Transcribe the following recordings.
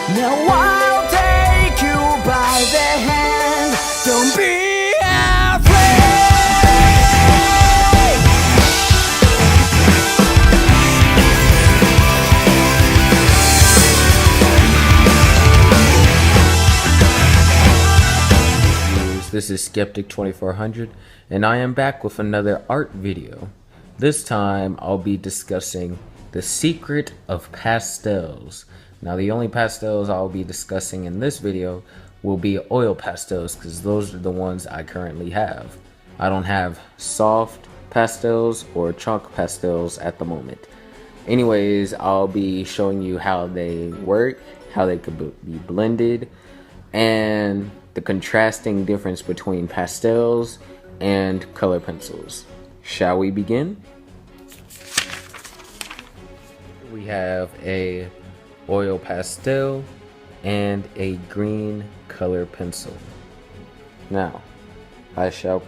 Now I'll take you by the hand. Don't be afraid. This is Skeptic 2400 and I am back with another art video. This time I'll be discussing the secret of pastels. Now the only pastels I'll be discussing in this video will be oil pastels because those are the ones I currently have. I don't have soft pastels or chalk pastels at the moment. Anyways, I'll be showing you how they work, how they could be blended, and the contrasting difference between pastels and color pencils. Shall we begin? We have a oil pastel and a green color pencil. Now, I shall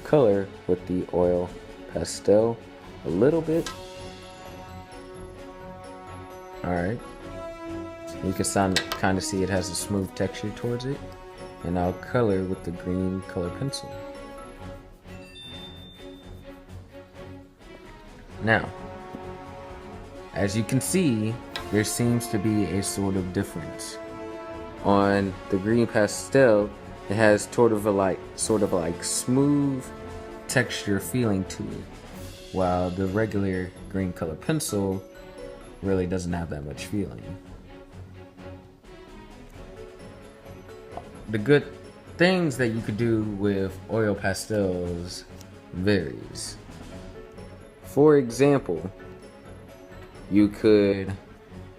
color with the oil pastel a little bit. Alright. You can kind of see it has a smooth texture towards it. And I'll color with the green color pencil. Now, as you can see, there seems to be a sort of difference. On the green pastel, it has sort of like smooth texture feeling to it, while the regular green color pencil really doesn't have that much feeling. The good things that you could do with oil pastels varies. For example, you could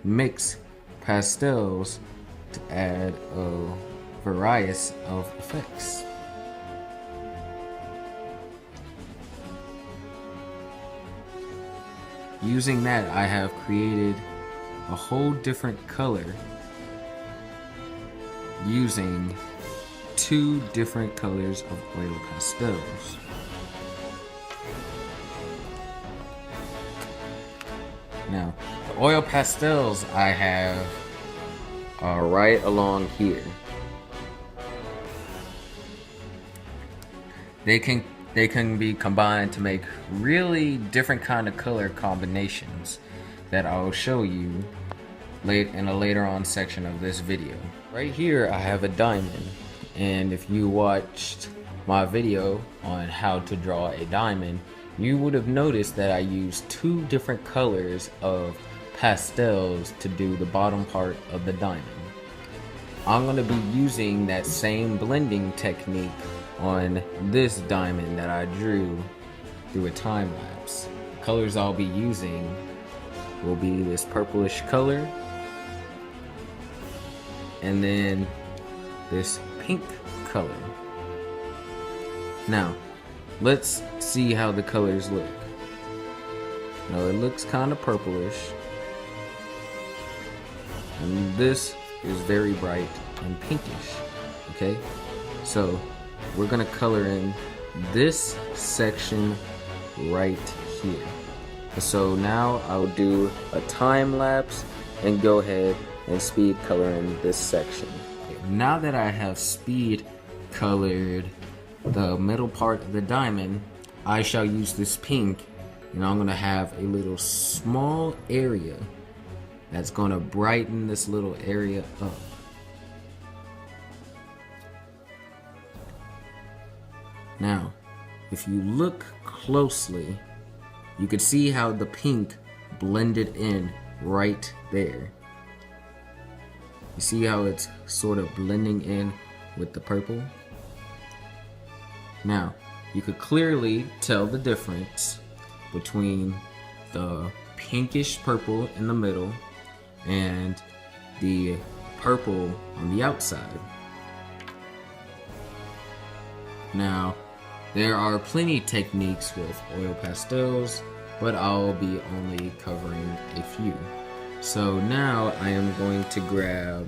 mix pastels to add a variety of effects. Using that, I have created a whole different color using two different colors of oil pastels. Now, the oil pastels I have are right along here. They can be combined to make really different kind of color combinations that I'll show you in a later on section of this video. Right here I have a diamond, and if you watched my video on how to draw a diamond, you would have noticed that I used two different colors of pastels to do the bottom part of the diamond. I'm going to be using that same blending technique on this diamond that I drew through a time lapse. The colors I'll be using will be this purplish color, and then this pink color. Now, let's see how the colors look. Now, it looks kind of purplish, and this is very bright and pinkish. Okay, so we're gonna color in this section right here. So now I'll do a time lapse and go ahead and speed color in this section. Now that I have speed colored the middle part of the diamond, I shall use this pink, and I'm gonna have a little small area that's gonna brighten this little area up. Now, if you look closely, you can see how the pink blended in right there. You see how it's sort of blending in with the purple? Now, you could clearly tell the difference between the pinkish purple in the middle and the purple on the outside. Now, there are plenty techniques with oil pastels, but I'll be only covering a few. So now I am going to grab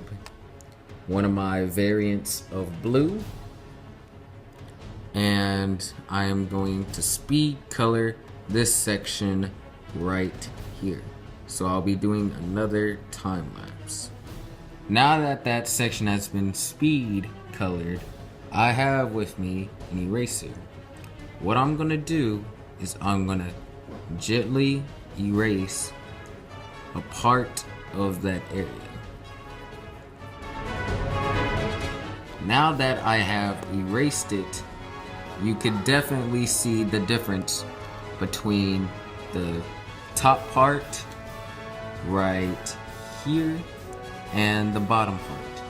one of my variants of blue, and I am going to speed color this section right here. So I'll be doing another time lapse. Now that that section has been speed colored, I have with me an eraser. What I'm gonna do is I'm gonna gently erase a part of that area. Now that I have erased it, you could definitely see the difference between the top part right here and the bottom part.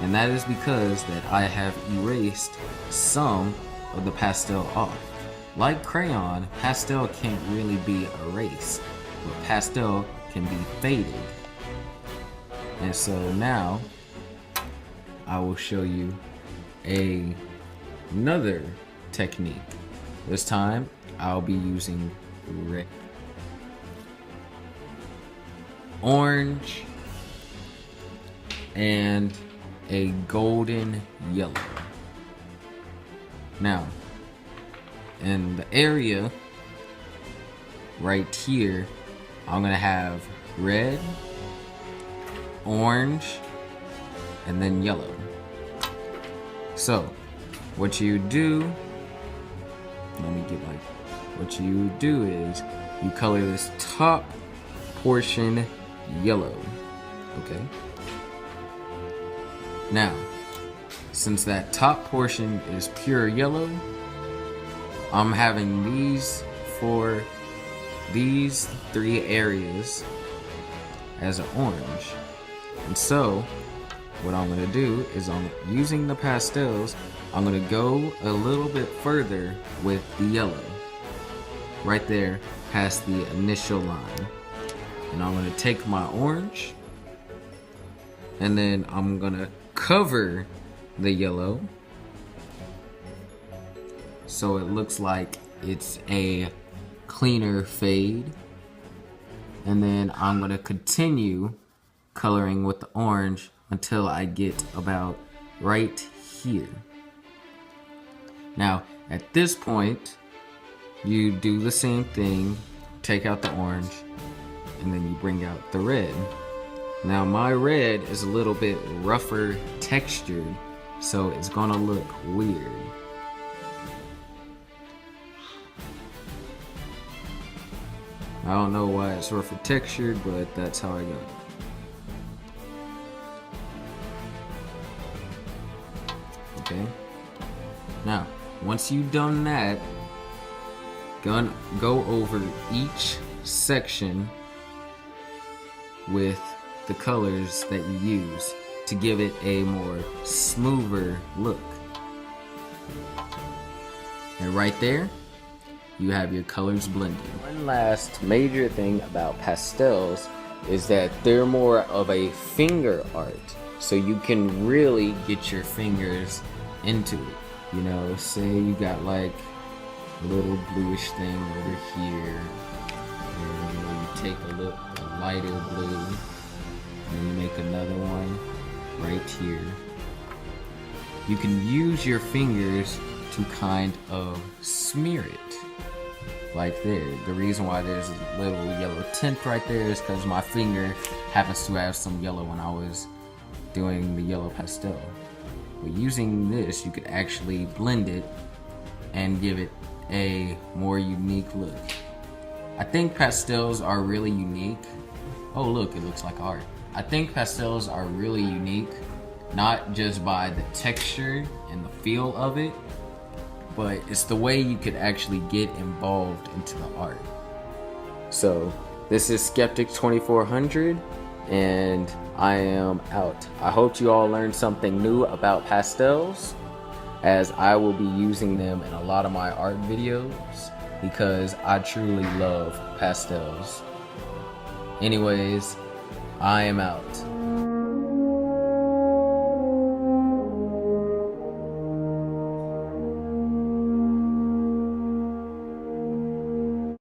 And that is because that I have erased some of the pastel off. Like crayon, pastel can't really be erased, but pastel can be faded. And so now I will show you another technique. This time I'll be using red, orange, and a golden yellow. Now, in the area right here, I'm gonna have red, orange, and then yellow. So, what you do, what you do is you color this top portion yellow, okay? Now, since that top portion is pure yellow, I'm having these three areas as an orange. And so, what I'm gonna do is I'm using the pastels, I'm gonna go a little bit further with the yellow. Right there, past the initial line. And I'm gonna take my orange, and then I'm gonna cover the yellow so it looks like it's a cleaner fade. And then I'm gonna continue coloring with the orange until I get about right here. Now, at this point, you do the same thing, take out the orange, and then you bring out the red. Now, my red is a little bit rougher textured, so it's gonna look weird. I don't know why it's rougher textured, but that's how I got it. Okay. Now, once you've done that, go over each section with the colors that you use to give it a more smoother look. And right there, you have your colors blended. One last major thing about pastels is that they're more of a finger art. So you can really get your fingers into it. You know, say you got like a little bluish thing over here, and you know, you take a lighter blue, and you make another one right here. You can use your fingers to kind of smear it, like there. The reason why there's a little yellow tint right there is because my finger happens to have some yellow when I was doing the yellow pastel. But using this, you could actually blend it and give it a more unique look. I think pastels are really unique. Oh look, it looks like art. I think pastels are really unique, not just by the texture and the feel of it, but it's the way you could actually get involved into the art. So this is Skeptic 2400, and I am out. I hope you all learned something new about pastels, as I will be using them in a lot of my art videos because I truly love pastels. Anyways, I am out.